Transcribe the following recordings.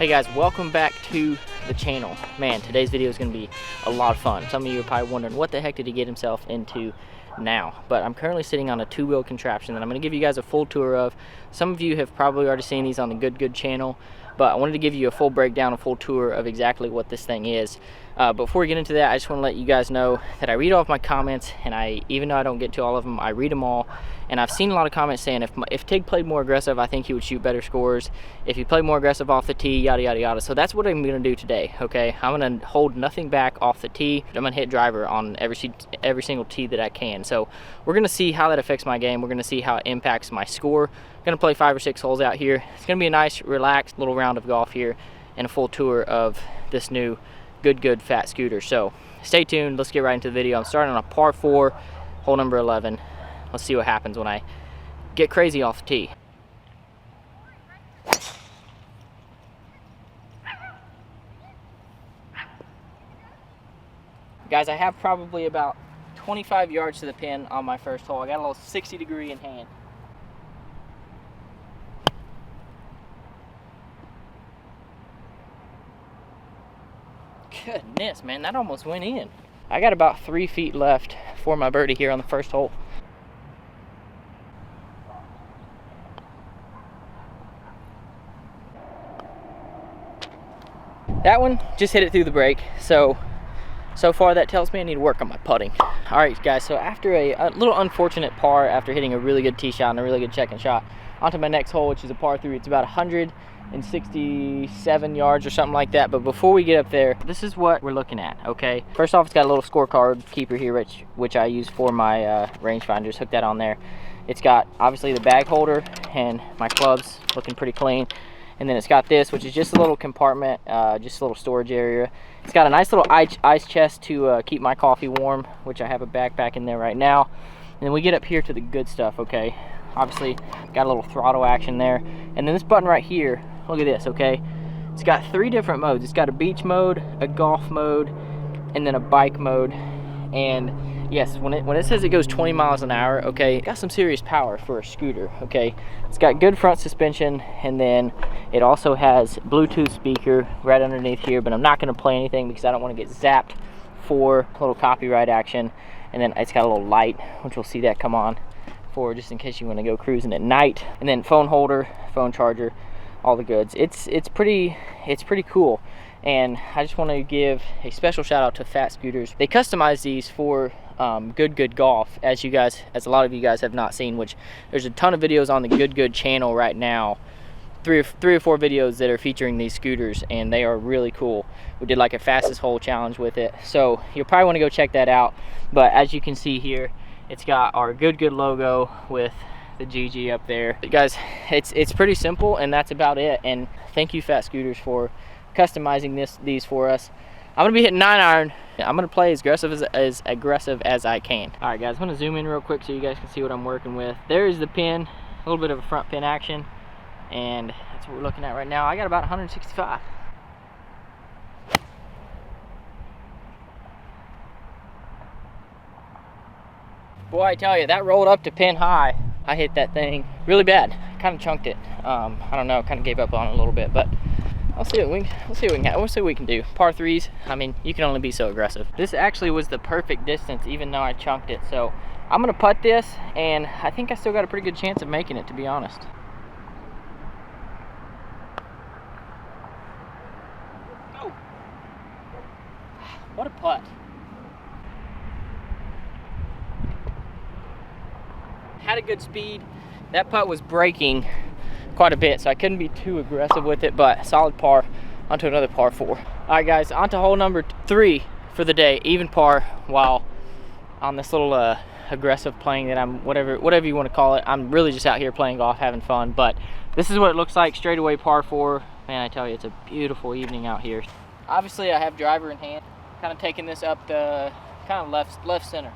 Hey guys, welcome back to the channel. Man, today's video is going to be a lot of fun. Some of you are probably wondering what the heck did he get himself into now, but I'm currently sitting on a two-wheel contraption that I'm going to give you guys a full tour of. Some of you have probably already seen these on the Good channel, but I wanted to give you a full breakdown, a full tour of exactly what this thing is. Before we get into that, I just want to let you guys know that I read all of my comments, and even though I don't get to all of them, I read them all. And I've seen a lot of comments saying if Tig played more aggressive, I think he would shoot better scores. If he played more aggressive off the tee, yada yada yada. So that's what I'm going to do today. Okay, I'm going to hold nothing back off the tee. I'm going to hit driver on every single tee that I can. So we're going to see how that affects my game. We're going to see how it impacts my score. I'm going to play 5 or 6 holes out here. It's going to be a nice, relaxed little round of golf here, and a full tour of this new Good fat scooter. So stay tuned. Let's get right into the video. I'm starting on a par 4, hole number 11. Let's see what happens when I get crazy off the tee. Guys, I have probably about 25 yards to the pin on my first hole. I got a little 60-degree in hand. Goodness, man, that almost went in. I got about 3 feet left for my birdie here on the first hole. That one just hit it through the break, so far that tells me I need to work on my putting. All right, guys, so after a little unfortunate par, after hitting a really good tee shot and a really good check-in shot, onto my next hole, which is a par 3. It's about 167 yards or something like that. But before we get up there, this is what we're looking at, okay? First off, it's got a little scorecard keeper here, which I use for my rangefinders. Hook that on there. It's got, obviously, the bag holder and my clubs looking pretty clean. And then it's got this, which is just a little compartment, just a little storage area. It's got a nice little ice chest to keep my coffee warm, which I have a backpack in there right now. And then we get up here to the good stuff, okay? Obviously, got a little throttle action there. And then this button right here, look at this, okay? It's got 3 different modes. It's got a beach mode, a golf mode, and then a bike mode. And yes, when it says it goes 20 miles an hour, okay, it got some serious power for a scooter, okay? It's got good front suspension, and then it also has Bluetooth speaker right underneath here, but I'm not gonna play anything because I don't wanna get zapped for a little copyright action. And then it's got a little light, which we'll see that come on for just in case you wanna go cruising at night. And then phone holder, phone charger, all the goods. It's pretty cool. And I just want to give a special shout out to Fat Scooters. They customize these for Good Golf, as a lot of you guys have not seen, which there's a ton of videos on the Good channel right now. Three or four videos that are featuring these scooters, and they are really cool. We did like a fastest hole challenge with it, so you'll probably want to go check that out. But as you can see here, it's got our Good logo with the GG up there. But guys, it's pretty simple, and that's about it. And thank you, Fat Scooters, for customizing these for us. I'm gonna be hitting 9-iron. I'm gonna play as aggressive as I can. All right, guys, I'm gonna zoom in real quick so you guys can see what I'm working with. There is the pin, a little bit of a front pin action, and that's what we're looking at right now. I got about 165. Boy, I tell you, that rolled up to pin high. I hit that thing really bad. Kind of chunked it. I don't know, kind of gave up on it a little bit, but we'll see what we can do. Par 3s, I mean, you can only be so aggressive. This actually was the perfect distance, even though I chunked it. So I'm gonna putt this, and I think I still got a pretty good chance of making it, to be honest. Oh, what a putt. Had a good speed. That putt was breaking quite a bit, so I couldn't be too aggressive with it, but solid par onto another par 4. All right, guys, onto hole number 3 for the day, even par, while on this little aggressive playing that I'm, whatever you want to call it. I'm really just out here playing golf, having fun, but this is what it looks like, straight away par 4. Man, I tell you, it's a beautiful evening out here. Obviously, I have driver in hand, kind of taking this up the kind of left center.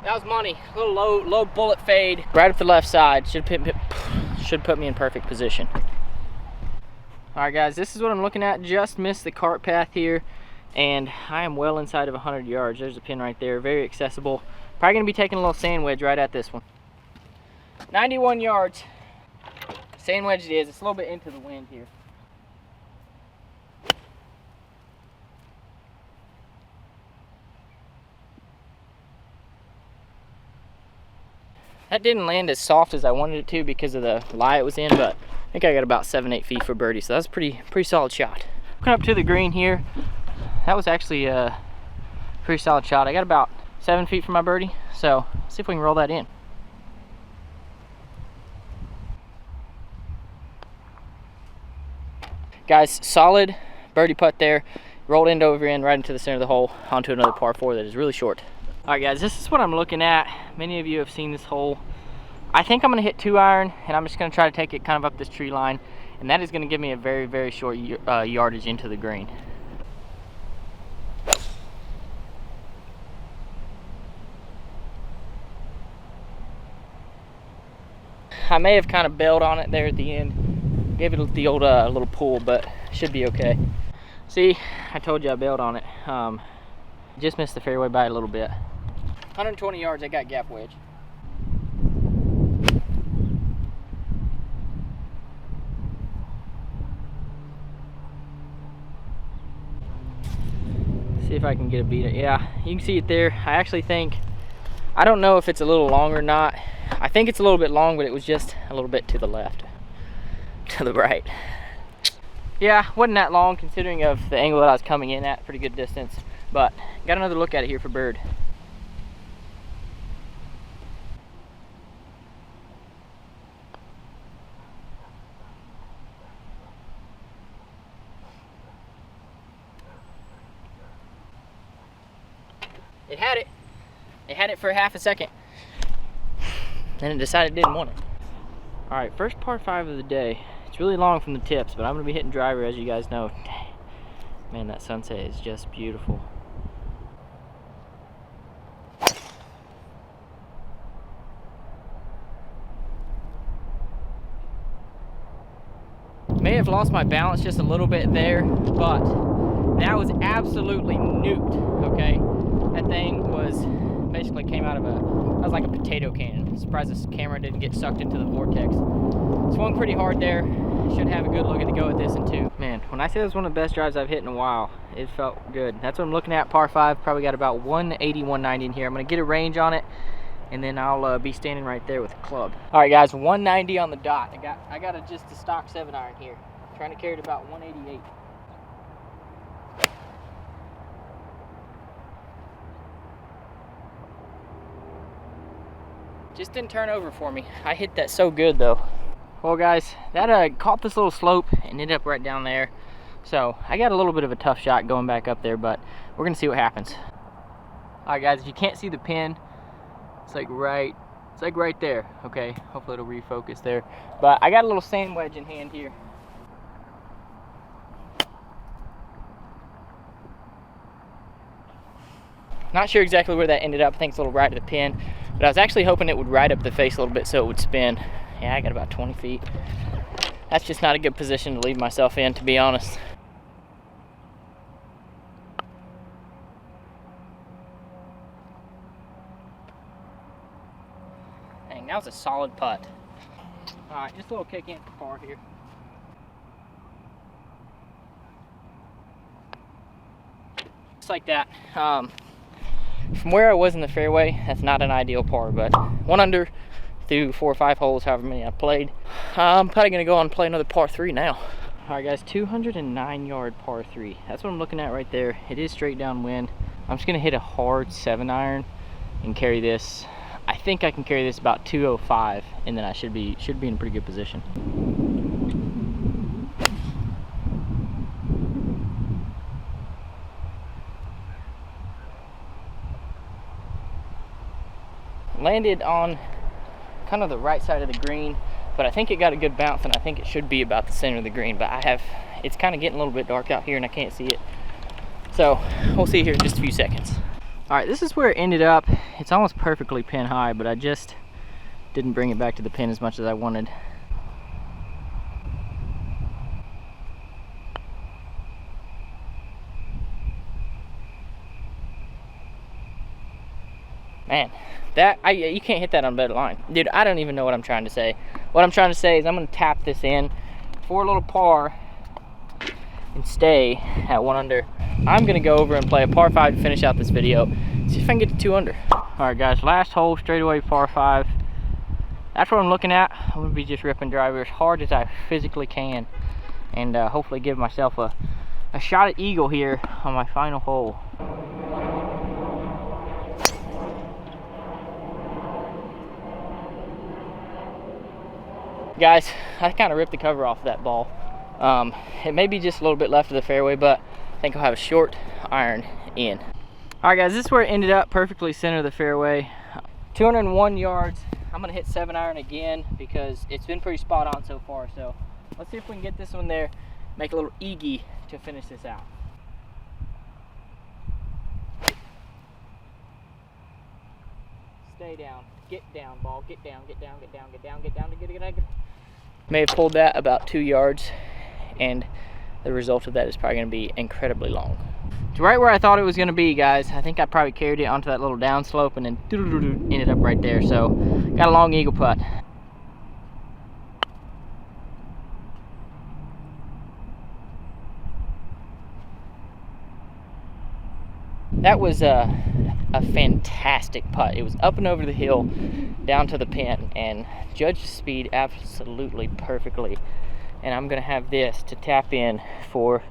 That was money. A little low bullet fade right up the left side. Should put me in perfect position. All right, guys, this is what I'm looking at. Just missed the cart path here. and I am well inside of 100 yards. There's a pin right there, very accessible. Probably gonna be taking a little sand wedge right at this one. 91 yards. Sand wedge it is. It's a little bit into the wind here. That didn't land as soft as I wanted it to because of the lie it was in, but I think I got about 7-8 feet for birdie, so that's a pretty solid shot. Coming up to the green here, that was actually a pretty solid shot. I got about 7 feet for my birdie, so let's see if we can roll that in. Guys, solid birdie putt there. Rolled end over end right into the center of the hole onto another par 4 that is really short. All right, guys, this is what I'm looking at. Many of you have seen this hole. I think I'm gonna hit 2-iron, and I'm just gonna try to take it kind of up this tree line, and that is gonna give me a very short yardage into the green. I may have kind of bailed on it there at the end. Gave it the old little pull, but should be okay. See, I told you I bailed on it. Just missed the fairway by a little bit. 120 yards, I got gap wedge. See if I can get a beat. Yeah, you can see it there. I actually think, I don't know if it's a little long or not. I think it's a little bit long, but it was just a little bit to the left, to the right. Yeah, wasn't that long considering of the angle that I was coming in at, pretty good distance. But got another look at it here for bird. It had it. It had it for half a second. Then it decided it didn't want it. All right, first par 5 of the day. It's really long from the tips, but I'm gonna be hitting driver, as you guys know. Man, that sunset is just beautiful. May have lost my balance just a little bit there, but that was absolutely nuked, okay? That thing was basically came out of that was like a potato cannon. Surprised this camera didn't get sucked into the vortex. Swung pretty hard there. Should have a good look at to go with this in 2. Man, when I say it was one of the best drives I've hit in a while, it felt good. That's what I'm looking at, par 5. Probably got about 180, 190 in here. I'm gonna get a range on it, and then I'll be standing right there with the club. All right, guys, 190 on the dot. I got just a stock 7-iron here. Trying to carry it about 188. Just didn't turn over for me. I hit that so good though. Well, guys, that caught this little slope and ended up right down there. So I got a little bit of a tough shot going back up there, but we're gonna see what happens. All right, guys, if you can't see the pin, it's like right there. Okay, hopefully it'll refocus there. But I got a little sand wedge in hand here. Not sure exactly where that ended up. I think it's a little right of the pin, but I was actually hoping it would ride up the face a little bit so it would spin. Yeah, I got about 20 feet. That's just not a good position to leave myself in, to be honest. Dang, that was a solid putt. All right, just a little kick in for par here. Just like that. From where I was in the fairway, that's not an ideal par, but 1 under through 4 or 5 holes, however many I played. I'm probably gonna go on and play another par 3 now. All right, guys, 209-yard par 3. That's what I'm looking at right there. It is straight downwind. I'm just gonna hit a hard 7-iron and carry this. I think I can carry this about 205, and then I should be in a pretty good position. Landed on kind of the right side of the green, but I think it got a good bounce, and I think it should be about the center of the green, but it's kind of getting a little bit dark out here and I can't see it. So we'll see here in just a few seconds. All right, this is where it ended up. It's almost perfectly pin high, but I just didn't bring it back to the pin as much as I wanted. Man, you can't hit that on a better line. Dude, I don't even know what I'm trying to say. What I'm trying to say is I'm gonna tap this in for a little par and stay at 1 under. I'm gonna go over and play a par 5 to finish out this video. See if I can get to 2 under. All right, guys, last hole, straightaway par 5. That's what I'm looking at. I'm gonna be just ripping driver as hard as I physically can, and hopefully give myself a shot at eagle here on my final hole. Guys, I kind of ripped the cover off of that ball. It may be just a little bit left of the fairway, but I think I'll have a short iron in. All right, guys, this is where it ended up, perfectly center of the fairway. 201 yards. I'm gonna hit 7 iron again because it's been pretty spot on so far. So let's see if we can get this one there, make a little eegie to finish this out. Stay down, get down, ball, get down, get down, get down, get down, get down, get down. May have pulled that about 2 yards, and the result of that is probably gonna be incredibly long. It's right where I thought it was gonna be, guys. I think I probably carried it onto that little downslope and then ended up right there. So got a long eagle putt. That was a fantastic putt. It was up and over the hill, down to the pin, and judged the speed absolutely perfectly. And I'm gonna have this to tap in for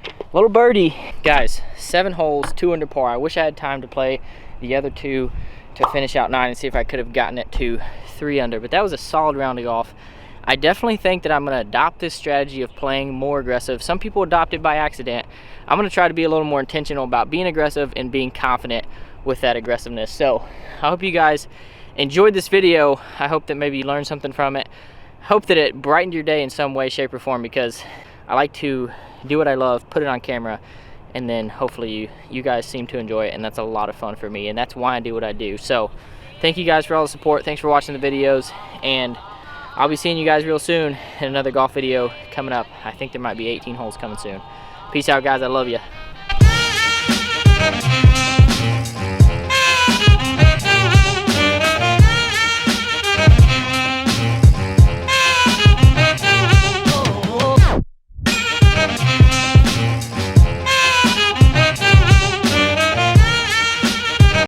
a little birdie. Guys, 7 holes, 2 under par. I wish I had time to play the other 2 to finish out 9 and see if I could have gotten it to 3 under, but that was a solid round of golf. I definitely think that I'm gonna adopt this strategy of playing more aggressive. Some people adopt it by accident. I'm gonna try to be a little more intentional about being aggressive and being confident with that aggressiveness. So I hope you guys enjoyed this video. I hope that maybe you learned something from it. Hope that it brightened your day in some way, shape, or form, because I like to do what I love, put it on camera, and then hopefully you guys seem to enjoy it, and that's a lot of fun for me, and that's why I do what I do. So thank you guys for all the support. Thanks for watching the videos, and I'll be seeing you guys real soon in another golf video coming up. I think there might be 18 holes coming soon. Peace out, guys. I love you.